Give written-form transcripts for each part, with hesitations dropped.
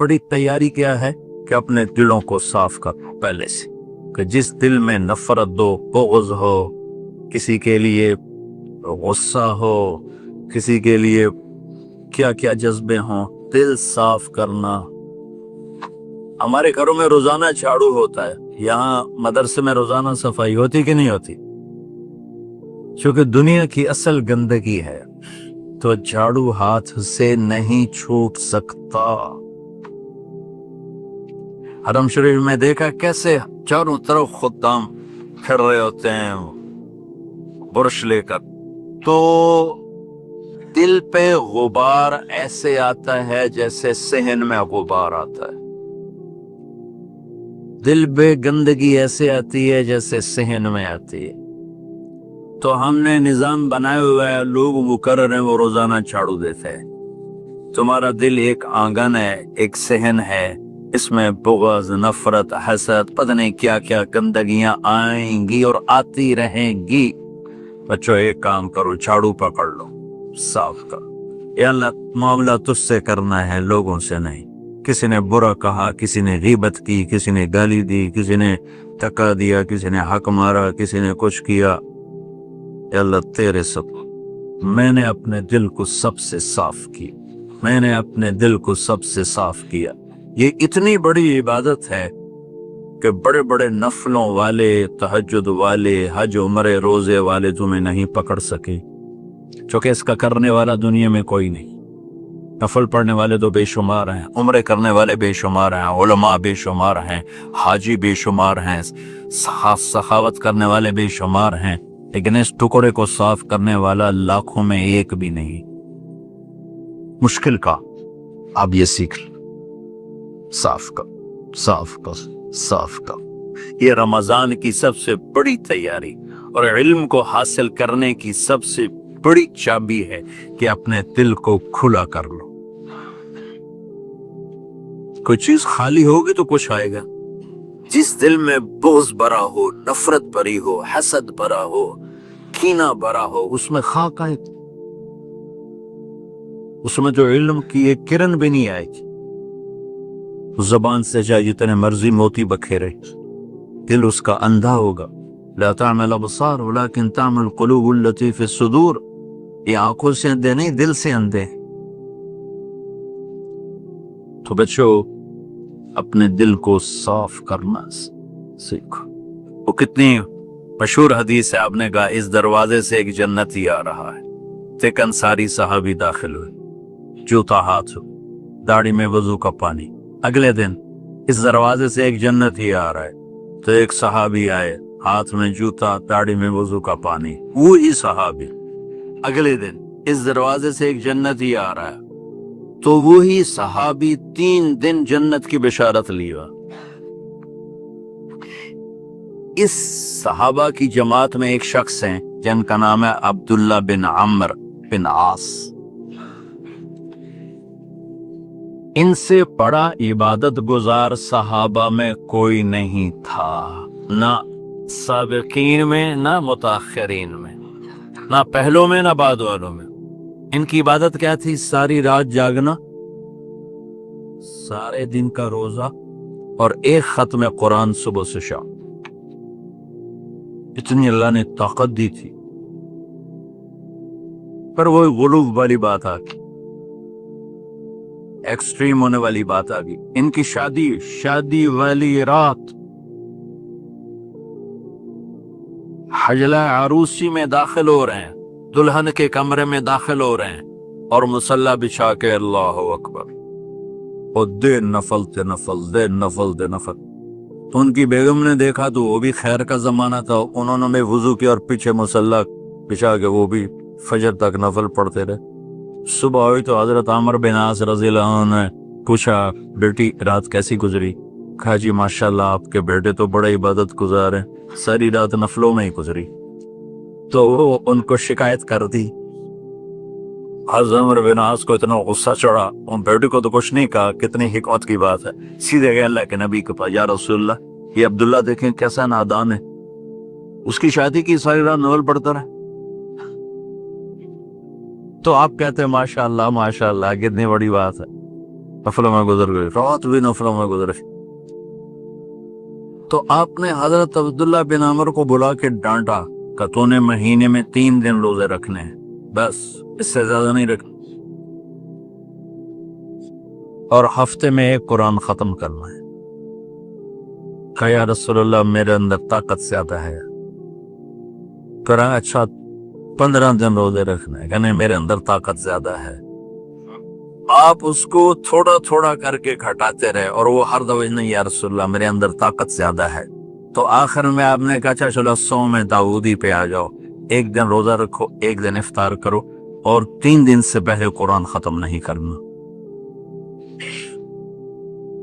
बड़ी तैयारी क्या है कि अपने दिलों को साफ करो पहले से, कि जिस दिल में नफरत हो, बुग़्ज़ हो, किसी के लिए गुस्सा हो, किसी के लिए क्या क्या जज्बे हों, दिल साफ करना। हमारे घरों में रोजाना झाड़ू होता है, यहाँ मदरसे में रोजाना सफाई होती कि नहीं होती? क्योंकि दुनिया की असल गंदगी है तो झाड़ू हाथ से नहीं छूट सकता। हरम शरीफ में देखा कैसे चारों तरफ खुद्दाम फिर रहे होते हैं बुरश लेकर, तो दिल पे गुबार ऐसे आता है जैसे सहन में गुबार आता है। दिल पे गंदगी ऐसे आती है जैसे सहन में आती है। तो हमने निजाम बनाया हुआ है, लोग मुकर्रर हैं, वो रोजाना झाड़ू देते हैं। तुम्हारा दिल एक आंगन है, एक सहन है, इसमें बुग़्ज़, नफरत, हसद, पता नहीं क्या क्या गंदगियां आएंगी और आती रहेंगी। बच्चों एक काम करो, झाड़ू पकड़ लो, साफ करो। या अल्लाह मामला तुझसे करना है, लोगों से नहीं। किसी ने बुरा कहा, किसी ने गीबत की, किसी ने गाली दी, किसी ने धक्का दिया, किसी ने हक मारा, किसी ने कुछ किया, या अल्लाह तेरे सब मैंने अपने दिल को सबसे साफ किया, मैंने अपने दिल को सबसे साफ किया। ये इतनी बड़ी इबादत है कि बड़े बड़े नफलों वाले, तहज्जुद वाले, हज उम्रे रोजे वाले तुम्हें नहीं पकड़ सके, क्योंकि इसका करने वाला दुनिया में कोई नहीं। नफल पढ़ने वाले तो बेशुमार हैं, उम्रे करने वाले बेशुमार हैं, उलमा बेशुमार हैं, हाजी बेशुमार हैं, सखावत करने वाले बेशुमार हैं, लेकिन इस टुकड़े को साफ करने वाला लाखों में एक भी नहीं। मुश्किल का अब ये सीख लो, साफ कर, साफ कर, साफ कर। ये रमजान की सबसे बड़ी तैयारी और इल्म को हासिल करने की सबसे बड़ी चाबी है कि अपने दिल को खुला कर लो। कोई चीज खाली होगी तो कुछ आएगा। जिस दिल में बुग़्ज़ भरा हो, नफरत भरी हो, हसद भरा हो, कीना भरा हो, उसमें खाक आए, उसमें जो इल्म की एक किरण भी नहीं आएगी। ज़बान से चाहे जितने मर्जी मोती बखेरे, दिल उसका अंधा होगा। ला तामल अबसार वलाकिन तामल क़ुलूबुल लती फ़िस सुदूर। ये आंखों से अंधे नहीं, दिल से अंधे। तो बच्चों अपने दिल को साफ करना सीखो। वो कितनी मशहूर हदीस है, आपने कहा इस दरवाजे से एक जन्नती आ रहा है। एक अंसारी साहबी दाखिल हुए, जूता हाथ हो, दाढ़ी में वजू का पानी। अगले दिन इस दरवाजे से एक जन्नती आ रहा है, तो एक सहाबी आए, हाथ में जूता, दाढ़ी में वजू का पानी। वो ही सहाबी अगले दिन इस दरवाजे से एक जन्नती आ रहा है, तो वो ही सहाबी 3 दिन जन्नत की बिशारत लिया। इस सहाबा की जमात में एक शख्स हैं जिनका नाम है अब्दुल्ला बिन अम्र बिन आस। इनसे बड़ा इबादत गुजार सहाबा में कोई नहीं था, ना साबिकीन में, ना मुताखिरीन में, ना पहलों में, ना बाद वालों में। इनकी इबादत क्या थी? सारी रात जागना, सारे दिन का रोजा और एक खत्म कुरान सुबह से शाम। इतनी अल्लाह ने ताकत दी थी। पर वो गुलूब वाली बात आ गई, एक्सट्रीम होने वाली बात आ गई। इनकी शादी वाली रात हजला आरूसी में दाखिल हो रहे हैं, दुल्हन के कमरे में दाखिल हो रहे हैं और मुसल्ला बिछा के अल्लाह अकबर, और दे नफल ते नफल, दे नफल ते नफल। तो उनकी बेगम ने देखा, तो वो भी खैर का जमाना था, उन्होंने भी वुजू किया और पीछे मुसल्ला बिछा के वो भी फजर तक नफल पढ़ते रहे। सुबह हुई तो हजरत आमर बिन आस रज़ियल्लाहु अन्हु ने पूछा, बेटी रात कैसी गुजरी? कहा जी माशाल्लाह आपके बेटे तो बड़ा इबादत गुजार है, सारी रात नफलों में ही गुजरी। तो वो उनको शिकायत कर दी। हज़रत आमर बिन आस को इतना गुस्सा चढ़ा, उन बेटे को तो कुछ नहीं कहा, कितनी हिकमत की बात है। सीधे गए अल्लाह के नबी के पास, या रसूलल्लाह ये अब्दुल्ला देखें कैसा नादान है, उसकी शादी की सारी रात नफल पढ़ता रहा। तो आप कहते हैं माशाअल्लाह माशाअल्लाह, कितनी बड़ी बात है। नफलों में गुजर गई, रात भी नफलों में गुजर गई। तो आपने हजरत अब्दुल्ला बिन अमर को बुला के डांटा कि तूने महीने में 3 दिन रोजे रखने हैं, बस इससे ज्यादा नहीं रखना, और हफ्ते में एक कुरान खत्म करना है। कहा या रसूलल्लाह मेरे अंदर ताकत ज्यादा है। करा अच्छा 15 दिन रोजे रखना है, कहने मेरे अंदर ताकत ज्यादा है। आप उसको थोड़ा थोड़ा करके घटाते रहे और वो हर दफा नहीं या रसूलल्लाह मेरे अंदर ताकत ज्यादा है। तो आखिर में आपने कहा अच्छा चलो 100 में दाऊदी पे आ जाओ, 1 दिन रोजा रखो, 1 दिन इफ्तार करो और 3 दिन से पहले कुरान खत्म नहीं करना।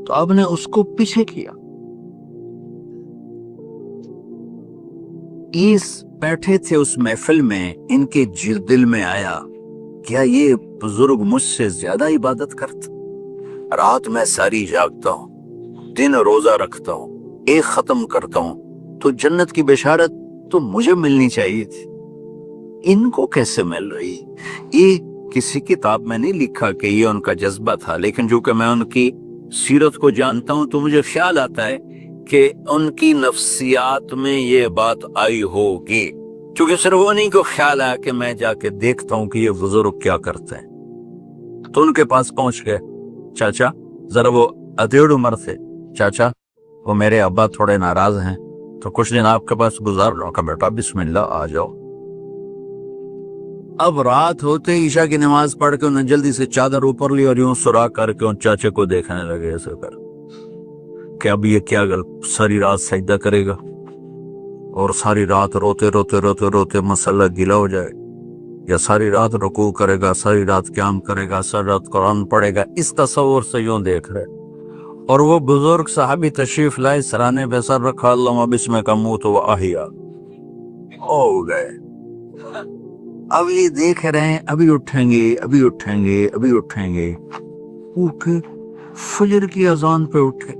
तो आपने उसको पीछे किया। इस बैठे थे उस महफिल में, इनके दिल में आया क्या ये बुजुर्ग मुझसे ज्यादा इबादत करता, रात में सारी जागता हूं, दिन रोजा रखता हूं, एक खत्म करता हूं, तो जन्नत की बिशारत तो मुझे मिलनी चाहिए थी, इनको कैसे मिल रही। ये किसी किताब में नहीं लिखा कि ये उनका जज्बा था, लेकिन जो कि मैं उनकी सीरत को जानता हूं तो मुझे ख्याल आता है कि उनकी नफ्सियात में ये बात आई होगी, क्योंकि सिर्फ वो नहीं को ख्याल आया कि मैं जाके देखता हूं कि ये बुजुर्ग क्या करते हैं। तो उनके पास पहुंच गए, चाचा जरा, वो अधेड़ उम्र थे, चाचा वो मेरे अब्बा थोड़े नाराज हैं तो कुछ दिन आपके पास गुजार लो। का बेटा बिस्मिल्लाह आ जाओ। अब रात होते ईशा की नमाज पढ़ के उन्हें जल्दी से चादर ऊपर ली और यूं सुराख करके उन चाचे को देखने लगे ऐसे कर कि अब ये क्या सारी रात सजदा करेगा और सारी रात रोते रोते रोते रोते मसला गीला हो जाए, या सारी रात रुकू करेगा, सारी रात क्याम करेगा, सारी रात कुरान पढ़ेगा। इस तस्वर से यूं देख रहे। और वो बुजुर्ग साहबी तशरीफ लाए, सराने पे सर रखा, अल्लाह बिस्मिल्लाह का मुंह तो आहिया हो गए। अब ये देख रहे हैं अभी उठेंगे, अभी उठेंगे, अभी उठेंगे। उठे, फजर की अजान पे उठे।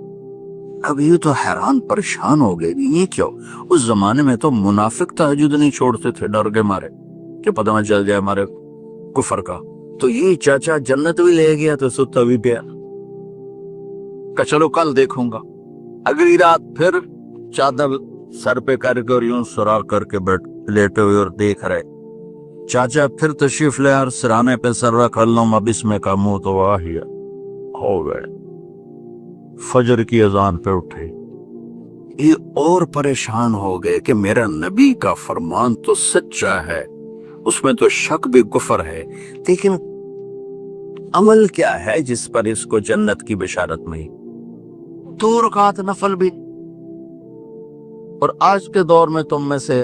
अब ये तो हैरान परेशान हो गए, ये क्यों। उस जमाने में तो मुनाफिक तहज्जुद नहीं छोड़ते थे डर के मारे कि पता न चल जाए हमारे कुफर का। तो ये चाचा जन्नत भी ले गया तो सुता भी पिया का चलो कल देखूंगा। अगली रात फिर चादर सर पे करके और यूं सुराख करके बैठ लेटे हुए और देख रहे। चाचा फिर तशरीफ ले और सिराने पे सर रख, अल्लाह बिस्मिल्लाह का मुंह तो वाहिया हो गए। फजर की अजान पे उठे, ये और परेशान हो गए कि मेरा नबी का फरमान तो सच्चा है, उसमें तो शक भी कुफर है, लेकिन अमल क्या है जिस पर इसको जन्नत की बिशारत मिली। 2 रकात नफल भी, और आज के दौर में तुम में से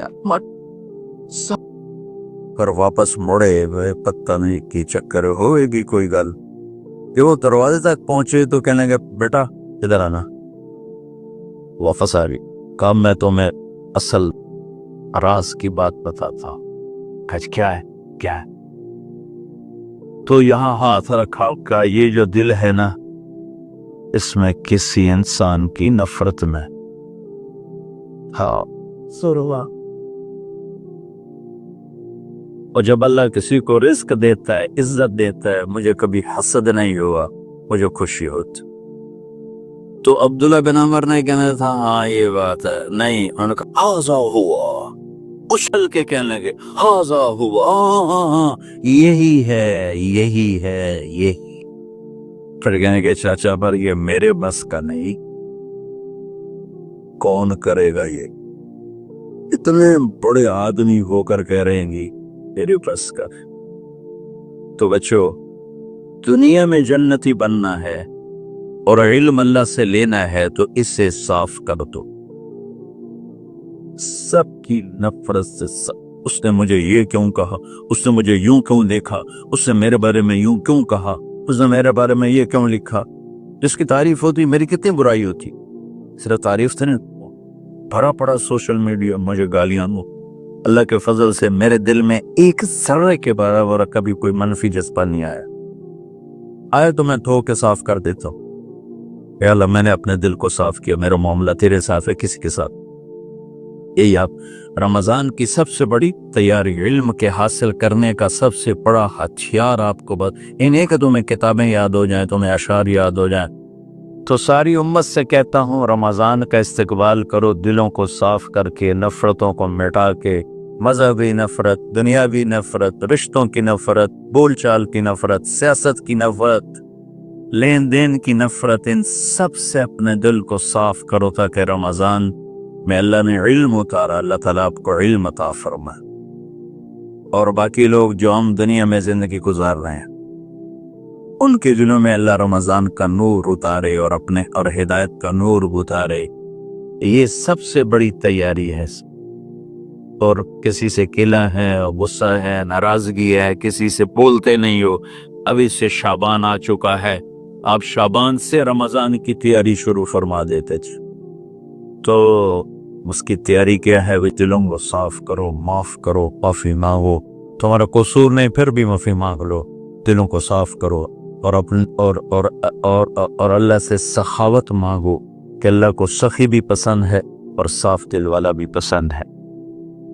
पर वापस मुड़े वे पता नहीं की चक्कर होएगी कोई गल। जब वो दरवाजे तक पहुंचे तो कहने लगे बेटा इधर आना। वापस आ गई, काम मैं तुम्हें असल राज की बात बताता हूं। क्या है क्या है। तो यहाँ हाथ रखा का ये जो दिल है ना, इसमें किसी इंसान की नफरत में, हाँ सुरवा। और जब अल्लाह किसी को रिस्क देता है, इज्जत देता है, मुझे कभी हसद नहीं हुआ, मुझे खुशी होती। तो अब्दुल्ला बिन अमर ने कहना था हाँ ये बात है, नहीं उन्होंने कहा हाजा हुआ, उछल के कहने लगे हाजा हुआ, हाँ यही है यही है यही। फिर कहने के चाचा पर ये मेरे बस का नहीं, कौन करेगा ये, इतने बड़े आदमी होकर कह रहे हैं तेरे बस का। तो बच्चों, दुनिया में जन्नती बनना है और इल्म अल्लाह से लेना है तो इससे साफ कर दो सबकी नफरत से। उसने मुझे ये क्यों कहा, उसने मुझे यूं क्यों देखा, उसने मेरे बारे में यूं क्यों कहा, उसने मेरे बारे में ये क्यों लिखा। जिसकी तारीफ होती मेरी कितनी बुराई होती। सिर्फ तारीफ से नहीं, भरा पड़ा सोशल मीडिया मुझे गालियां दो। अल्लाह के फजल से मेरे दिल में एक जर्रे के बराबर कभी कोई मनफी जज्बा नहीं आया तो मैं धो के साफ कर देता हूँ। अल्लाह मैंने अपने दिल को साफ किया, मेरा मामला तेरे साथ है, किसी के साथ यही आप रमज़ान की सबसे बड़ी तैयारी, इल्म के हासिल करने का सबसे बड़ा हथियार आपको इन्हें कि तुम्हें किताबें याद हो जाएं, तुम्हें अशार याद हो जाएं। तो सारी उम्मत से कहता हूँ रमज़ान का इस्तकबाल करो, दिलों को साफ करके, नफ़रतों को मिटा के, मजहबी नफ़रत, दुनियावी नफ़रत, रिश्तों की नफ़रत, बोलचाल की नफ़रत, सियासत की नफ़रत, लेन देन की नफ़रत, इन सब से अपने दिल को साफ करो ताकि रमज़ान में अल्लाह ने इल्म उतारा, अल्लाह ताला आपको इल्म अता फरमाए। और बाकी लोग जो हम दुनिया में ज़िंदगी गुजार रहे हैं उनके दिलों में अल्लाह रमज़ान का नूर उतारे और अपने और हिदायत का नूर उतारे। ये सबसे बड़ी तैयारी है। और किसी से किला है, गुस्सा है, नाराजगी है, किसी से बोलते नहीं हो, अभी से शाबान आ चुका है, आप शाबान से रमज़ान की तैयारी शुरू फरमा देते थे। तो उसकी तैयारी क्या है? वे दिलों को साफ करो, माफ़ करो, माफ़ी मांगो, तुम्हारा कसूर नहीं फिर भी माफ़ी मांग लो, दिलों को साफ करो और अपन और अल्लाह से सखावत मांगो कि अल्लाह को सखी भी पसंद है और साफ दिल वाला भी पसंद है।